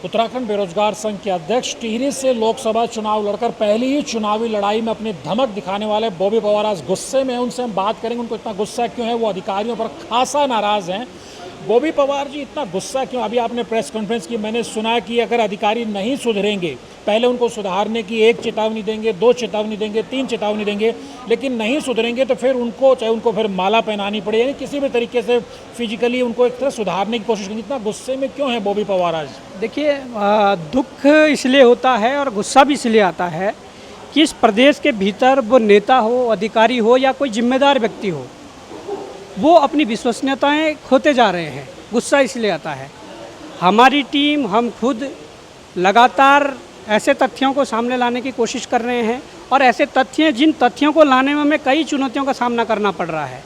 उत्तराखंड बेरोजगार संघ के अध्यक्ष टिहरी से लोकसभा चुनाव लड़कर पहली ही चुनावी लड़ाई में अपनी धमक दिखाने वाले बॉबी पवार आज गुस्से में हैं। उनसे हम बात करेंगे उनको इतना गुस्सा क्यों है, वो अधिकारियों पर खासा नाराज़ हैं। बॉबी पवार जी, इतना गुस्सा क्यों? अभी आपने प्रेस कॉन्फ्रेंस की, मैंने सुना कि अगर अधिकारी नहीं सुधरेंगे, पहले उनको सुधारने की 1 चेतावनी देंगे, 2 चेतावनी देंगे, 3 चेतावनी देंगे, लेकिन नहीं सुधरेंगे तो फिर उनको, चाहे उनको फिर माला पहनानी पड़े, यानी किसी भी तरीके से फिजिकली उनको एक तरह सुधारने की कोशिश करेंगे। इतना गुस्से में क्यों है बॉबी पवार आज? देखिए, दुख इसलिए होता है और गुस्सा भी इसलिए आता है कि इस प्रदेश के भीतर वो नेता हो, अधिकारी हो या कोई जिम्मेदार व्यक्ति हो, वो अपनी विश्वसनीयताएं खोते जा रहे हैं। गुस्सा इसलिए आता है। हमारी टीम, हम खुद लगातार ऐसे तथ्यों को सामने लाने की कोशिश कर रहे हैं और ऐसे तथ्य, जिन तथ्यों को लाने में हमें कई चुनौतियों का सामना करना पड़ रहा है।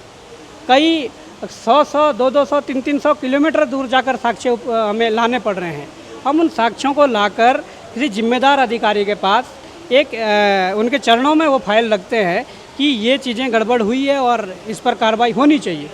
कई 100-100, 200-200, 300-300 किलोमीटर दूर जाकर साक्ष्य हमें लाने पड़ रहे हैं। हम उन साक्ष्यों को लाकर किसी जिम्मेदार अधिकारी के पास उनके चरणों में वो फाइल रखते हैं कि ये चीज़ें गड़बड़ हुई है और इस पर कार्रवाई होनी चाहिए।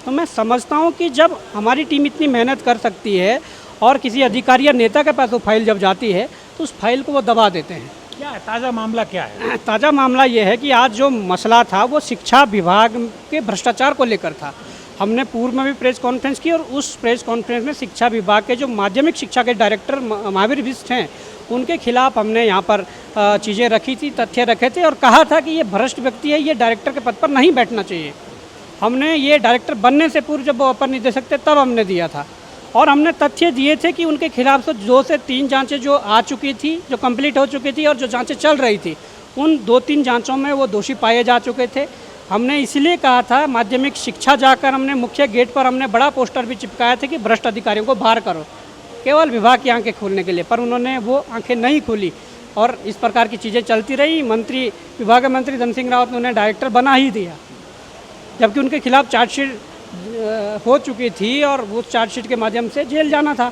तो मैं समझता हूँ कि जब हमारी टीम इतनी मेहनत कर सकती है और किसी अधिकारी या नेता के पास वो फाइल जब जाती है तो उस फाइल को वो दबा देते हैं। क्या है ताज़ा मामला, क्या है? ताज़ा मामला ये है कि आज जो मसला था वो शिक्षा विभाग के भ्रष्टाचार को लेकर था। हमने पूर्व में भी प्रेस कॉन्फ्रेंस की और उस प्रेस कॉन्फ्रेंस में शिक्षा विभाग के जो माध्यमिक शिक्षा के डायरेक्टर महावीर बिष्ट हैं, उनके खिलाफ हमने यहाँ पर चीज़ें रखी थी, तथ्य रखे थे और कहा था कि ये भ्रष्ट व्यक्ति है, ये डायरेक्टर के पद पर नहीं बैठना चाहिए। हमने ये डायरेक्टर बनने से पूर्व जब वो अपर निदेशक थे तब हमने दिया था और हमने तथ्य दिए थे कि उनके खिलाफ से 2 से 3 जांचें जो आ चुकी थी, जो कंप्लीट हो चुकी थी और जो जांचें चल रही थी, उन 2-3 जांचों में वो दोषी पाए जा चुके थे। हमने इसलिए कहा था, माध्यमिक शिक्षा जाकर हमने मुख्य गेट पर हमने बड़ा पोस्टर भी चिपकाया था कि भ्रष्ट अधिकारियों को बाहर करो, केवल विभाग की आंखें खोलने के लिए, पर उन्होंने वो आंखें नहीं खोली और इस प्रकार की चीज़ें चलती रही। विभाग के मंत्री धन सिंह रावत ने उन्हें डायरेक्टर बना ही दिया, जबकि उनके खिलाफ चार्जशीट हो चुकी थी और उस चार्जशीट के माध्यम से जेल जाना था,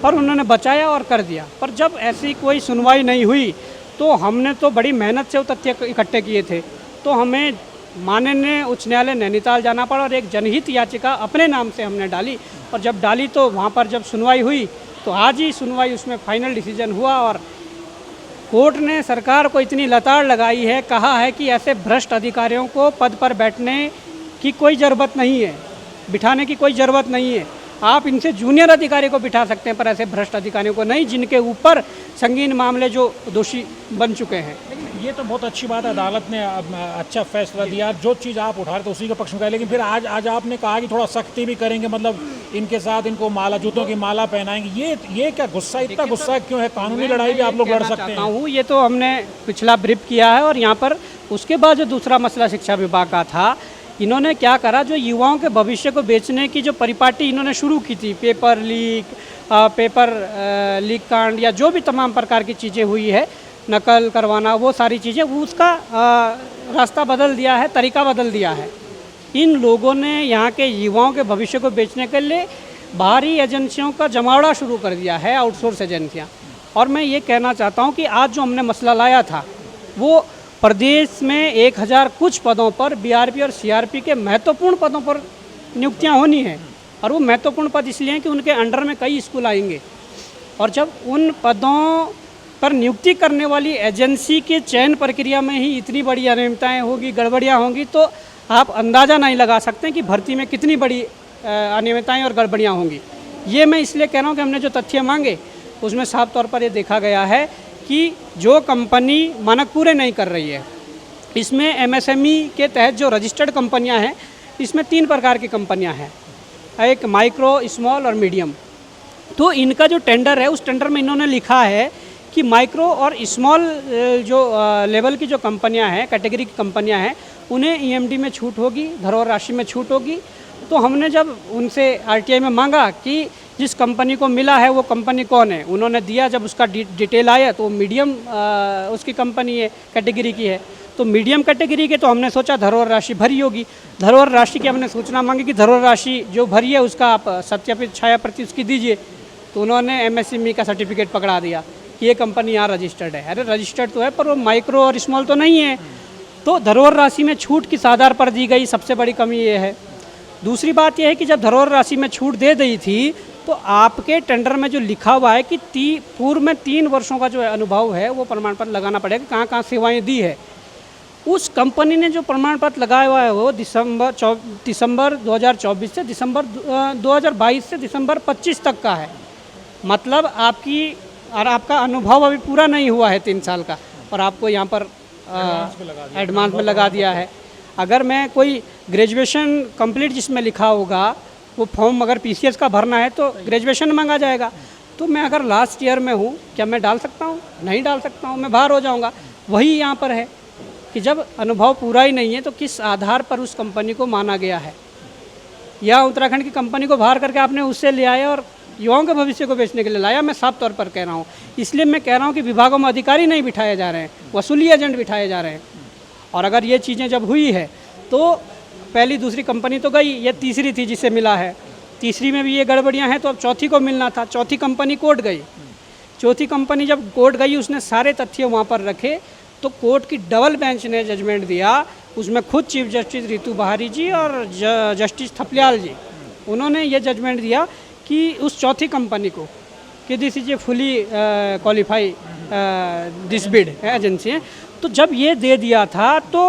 पर उन्होंने बचाया और कर दिया। पर जब ऐसी कोई सुनवाई नहीं हुई तो हमने तो बड़ी मेहनत से वो तथ्य इकट्ठे किए थे, तो हमें माननीय उच्च न्यायालय नैनीताल जाना पड़ा और एक जनहित याचिका अपने नाम से हमने डाली और जब डाली तो वहाँ पर जब सुनवाई हुई तो आज ही सुनवाई, उसमें फाइनल डिसीजन हुआ और कोर्ट ने सरकार को इतनी लताड़ लगाई है, कहा है कि ऐसे भ्रष्ट अधिकारियों को पद पर बैठने की कोई ज़रूरत नहीं है, बिठाने की कोई ज़रूरत नहीं है। आप इनसे जूनियर अधिकारी को बिठा सकते हैं पर ऐसे भ्रष्ट अधिकारियों को नहीं, जिनके ऊपर संगीन मामले जो दोषी बन चुके हैं। ये तो बहुत अच्छी बात है, अदालत ने अच्छा फैसला दिया, जो चीज़ आप उठा रहे थे उसी का पक्ष में कहा, लेकिन फिर आज आपने कहा कि थोड़ा सख्ती भी करेंगे, मतलब इनके साथ इनको माला, जूतों की माला पहनाएंगे। ये क्या गुस्सा, इतना गुस्सा क्यों है? कानूनी लड़ाई भी आप लोग लड़ सकते हैं। ये तो हमने पिछला ब्रीफ किया है और यहाँ पर उसके बाद जो दूसरा मसला शिक्षा विभाग का था, इन्होंने क्या करा, जो युवाओं के भविष्य को बेचने की जो परिपाटी इन्होंने शुरू की थी, पेपर लीक कांड या जो भी तमाम प्रकार की चीज़ें हुई है, नकल करवाना, वो सारी चीज़ें, उसका रास्ता बदल दिया है, तरीका बदल दिया है। इन लोगों ने यहाँ के युवाओं के भविष्य को बेचने के लिए बाहरी एजेंसियों का जमावड़ा शुरू कर दिया है, आउटसोर्स एजेंसियाँ। और मैं ये कहना चाहता हूँ कि आज जो हमने मसला लाया था वो प्रदेश में 1000 कुछ पदों पर बीआरपी और सीआरपी के महत्वपूर्ण पदों पर नियुक्तियां होनी है और वो महत्वपूर्ण पद इसलिए हैं कि उनके अंडर में कई स्कूल आएंगे और जब उन पदों पर नियुक्ति करने वाली एजेंसी के चयन प्रक्रिया में ही इतनी बड़ी अनियमितताएं होगी, गड़बड़ियां होंगी, तो आप अंदाज़ा नहीं लगा सकते कि भर्ती में कितनी बड़ी अनियमितताएँ और गड़बड़ियाँ होंगी। ये मैं इसलिए कह रहा हूँ कि हमने जो तथ्य मांगे उसमें साफ तौर पर ये देखा गया है कि जो कंपनी मानक पूरे नहीं कर रही है, इसमें एमएसएमई के तहत जो रजिस्टर्ड कंपनियां हैं, इसमें 3 प्रकार की कंपनियां हैं, एक माइक्रो, स्मॉल और मीडियम। तो इनका जो टेंडर है, उस टेंडर में इन्होंने लिखा है कि माइक्रो और स्मॉल जो लेवल की जो कंपनियां हैं, कैटेगरी की कंपनियां हैं, उन्हें ईएमडी में छूट होगी, धरोहर राशि में छूट होगी। तो हमने जब उनसे आरटीआई में मांगा कि जिस कंपनी को मिला है वो कंपनी कौन है, उन्होंने दिया। जब उसका डिटेल आया तो मीडियम उसकी कंपनी है, कैटेगरी की है, तो मीडियम कैटेगरी के, तो हमने सोचा धरोहर राशि भरी होगी। धरोहर राशि की हमने सूचना मांगी कि धरोहर राशि जो भरी है उसका आप सत्यापित छाया प्रति उसकी दीजिए, तो उन्होंने एमएसएमई का सर्टिफिकेट पकड़ा दिया कि ये कंपनी यहाँ रजिस्टर्ड है। अरे रजिस्टर्ड तो है पर वो माइक्रो और स्मॉल तो नहीं है। तो धरोहर राशि में छूट किस आधार पर दी गई, सबसे बड़ी कमी ये है। दूसरी बात यह है कि जब धरोहर राशि में छूट दे दी थी तो आपके टेंडर में जो लिखा हुआ है कि पूर्व में 3 वर्षों का जो अनुभव है वो प्रमाण पत्र लगाना पड़ेगा, कहाँ कहाँ सेवाएं दी है। उस कंपनी ने जो प्रमाण पत्र लगाया हुआ है वो दिसंबर 2024 से दिसंबर 2022 से दिसंबर 25 तक का है। मतलब आपका अनुभव अभी पूरा नहीं हुआ है 3 साल का, और आपको यहाँ पर एडवांस में लगा दिया है। अगर मैं कोई ग्रेजुएशन कंप्लीट जिसमें लिखा होगा वो फॉर्म अगर पीसीएस का भरना है तो ग्रेजुएशन मांगा जाएगा। तो मैं अगर लास्ट ईयर में हूँ, क्या मैं डाल सकता हूँ? नहीं डाल सकता हूँ, मैं बाहर हो जाऊँगा। वही यहाँ पर है कि जब अनुभव पूरा ही नहीं है तो किस आधार पर उस कंपनी को माना गया है, या उत्तराखंड की कंपनी को बाहर करके आपने उससे ले आया और युवाओं के भविष्य को बेचने के लिए लाया। मैं साफ तौर पर कह रहा हूँ। इसलिए मैं कह रहा हूँ कि विभागों में अधिकारी नहीं बिठाए जा रहे हैं, वसूली एजेंट बिठाए जा रहे हैं। और अगर ये चीज़ें जब हुई है तो पहली दूसरी कंपनी तो गई, ये तीसरी थी जिसे मिला है। तीसरी में भी ये गड़बड़ियाँ हैं तो अब चौथी को मिलना था। चौथी कंपनी कोर्ट गई। चौथी कंपनी जब कोर्ट गई उसने सारे तथ्य वहाँ पर रखे तो कोर्ट की डबल बेंच ने जजमेंट दिया। उसमें खुद चीफ जस्टिस रितु बहारी जी और जस्टिस थपलियाल जी, उन्होंने ये जजमेंट दिया कि उस चौथी कंपनी को कि this is a fully qualify this bid agency है। तो जब ये दे दिया था तो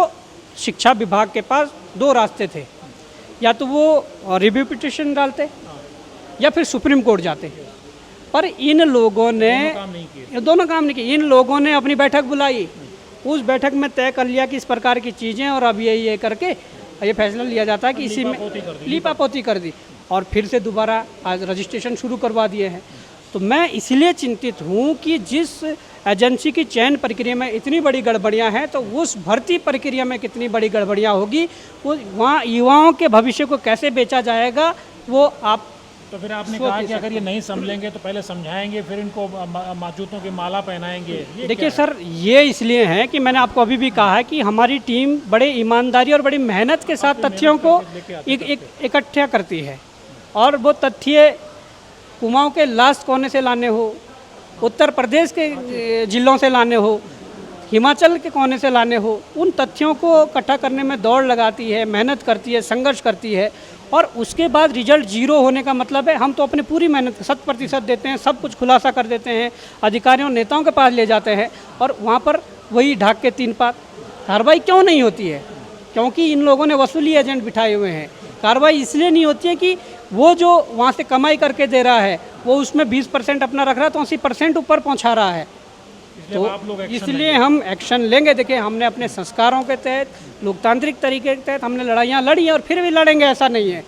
शिक्षा विभाग के पास 2 रास्ते थे, या तो वो रिव्यू पिटिशन डालते या फिर सुप्रीम कोर्ट जाते। पर इन लोगों ने दोनों काम नहीं किए। इन लोगों ने अपनी बैठक बुलाई, उस बैठक में तय कर लिया कि इस प्रकार की चीज़ें, और अब ये करके ये फैसला लिया जाता है कि इसी में लीपापोती कर दी और फिर से दोबारा आज रजिस्ट्रेशन शुरू करवा दिए हैं। तो मैं इसलिए चिंतित हूँ कि जिस एजेंसी की चयन प्रक्रिया में इतनी बड़ी गड़बड़ियाँ हैं तो उस भर्ती प्रक्रिया में कितनी बड़ी गड़बड़ियाँ होगी, वो वहाँ युवाओं के भविष्य को कैसे बेचा जाएगा वो आप। तो फिर आपने कहा कि अगर ये नहीं समझेंगे तो पहले समझाएंगे, फिर इनको जूतों की माला पहनाएंगे। देखिए सर, ये इसलिए है कि मैंने आपको अभी भी कहा है कि हमारी टीम बड़े ईमानदारी और बड़ी मेहनत के साथ तथ्यों को इकट्ठा करती है, और वो तथ्य कुमाऊं के लास्ट कोने से लाने हो, उत्तर प्रदेश के जिलों से लाने हो, हिमाचल के कोने से लाने हो, उन तथ्यों को इकट्ठा करने में दौड़ लगाती है, मेहनत करती है, संघर्ष करती है। और उसके बाद रिजल्ट 0 होने का मतलब है हम तो अपनी पूरी मेहनत 100% देते हैं, सब कुछ खुलासा कर देते हैं, अधिकारियों नेताओं के पास ले जाते हैं, और वहाँ पर वही ढाक के 3 पात। कार्रवाई क्यों नहीं होती है? क्योंकि इन लोगों ने वसूली एजेंट बिठाए हुए हैं। कार्रवाई इसलिए नहीं होती है कि वो जो वहाँ से कमाई करके दे रहा है वो उसमें 20% अपना रख रहा है तो 80% ऊपर पहुँचा रहा है। तो इसलिए हम एक्शन लेंगे। देखिए, हमने अपने संस्कारों के तहत, लोकतांत्रिक तरीके के तहत हमने लड़ाइयाँ लड़ी और फिर भी लड़ेंगे, ऐसा नहीं है,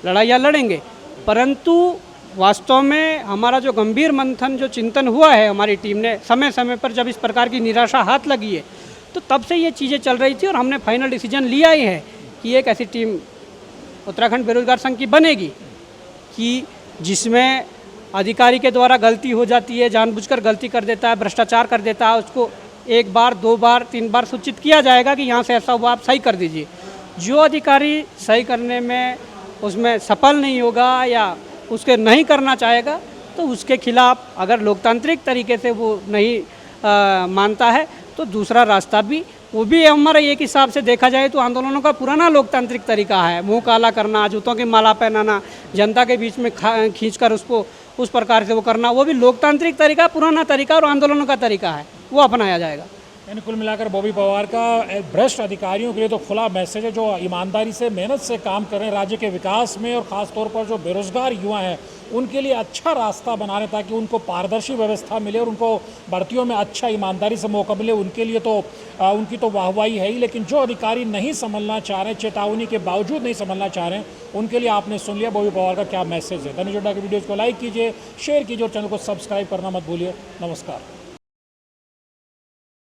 लड़ाइयाँ लड़ेंगे। परंतु वास्तव में हमारा जो गंभीर मंथन, जो चिंतन हुआ है हमारी टीम ने समय समय पर, जब इस प्रकार की निराशा हाथ लगी है तो तब से ये चीज़ें चल रही थी, और हमने फाइनल डिसीजन लिया ही है कि एक ऐसी टीम उत्तराखंड बेरोजगार संघ की बनेगी कि जिसमें अधिकारी के द्वारा गलती हो जाती है, जानबूझकर गलती कर देता है, भ्रष्टाचार कर देता है, उसको 1 बार 2 बार 3 बार सूचित किया जाएगा कि यहाँ से ऐसा हुआ, आप सही कर दीजिए। जो अधिकारी सही करने में उसमें सफल नहीं होगा या उसके नहीं करना चाहेगा तो उसके खिलाफ, अगर लोकतांत्रिक तरीके से वो नहीं मानता है तो दूसरा रास्ता भी, वो भी हमारा एक हिसाब से देखा जाए तो आंदोलनों का पुराना लोकतांत्रिक तरीका है। मुंह काला करना, जूतों की माला पहनाना, जनता के बीच में खींचकर उसको उस प्रकार से वो करना, वो भी लोकतांत्रिक तरीका, पुराना तरीका और आंदोलनों का तरीका है, वो अपनाया जाएगा। यानी कुल मिलाकर बॉबी पवार का भ्रष्ट अधिकारियों के लिए तो खुला मैसेज है, जो ईमानदारी से, मेहनत से काम कर रहे हैं राज्य के विकास में, और ख़ास तौर पर जो बेरोजगार युवा हैं उनके लिए अच्छा रास्ता बनाने, ताकि उनको पारदर्शी व्यवस्था मिले और उनको भर्तियों में अच्छा ईमानदारी से मौका मिले। उनके लिए तो उनकी तो वाहवाही है ही, लेकिन जो अधिकारी नहीं संभलना चाह रहे, चेतावनी के बावजूद नहीं संभलना चाह रहे हैं, उनके लिए आपने सुन लिया बॉबी पवार का क्या मैसेज है। धनी जोड़ा के वीडियोज़ को लाइक कीजिए, शेयर कीजिए और चैनल को सब्सक्राइब करना मत भूलिए। नमस्कार।